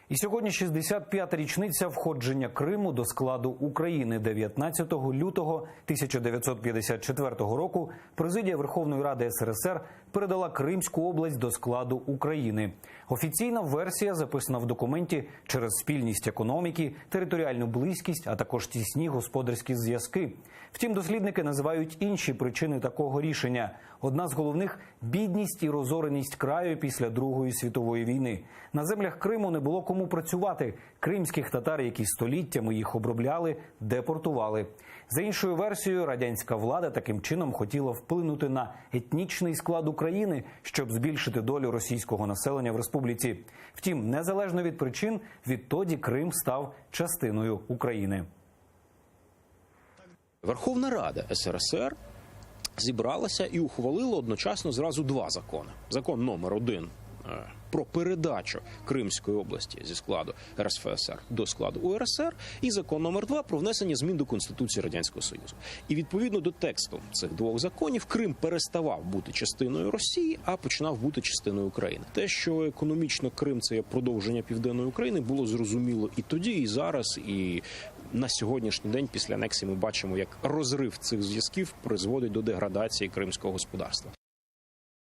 І сьогодні 65-та річниця входження Криму до складу України. 19 лютого 1954 року президія Верховної Ради СРСР передала Кримську область до складу України. Офіційна версія записана в документі через спільність економіки, територіальну близькість, а також тісні господарські зв'язки. Втім, дослідники називають інші причини такого рішення. Одна з головних – бідність і розореність краю після Другої світової війни. На землях Криму не було кому працювати. Кримських татар, які століттями їх обробляли, депортували. За іншою версією, радянська влада таким чином хотіла вплинути на етнічний склад України, щоб збільшити долю російського населення в республіці. Втім, незалежно від причин, відтоді Крим став частиною України. Верховна Рада СРСР зібралася і ухвалила одночасно зразу два закони. Закон номер 1 про передачу Кримської області зі складу РСФСР до складу УРСР і закон номер 2 про внесення змін до Конституції Радянського Союзу. І відповідно до тексту цих двох законів Крим переставав бути частиною Росії, а починав бути частиною України. Те, що економічно Крим – це є продовження Південної України, було зрозуміло і тоді, і зараз, і на сьогоднішній день після анексії ми бачимо, як розрив цих зв'язків призводить до деградації кримського господарства.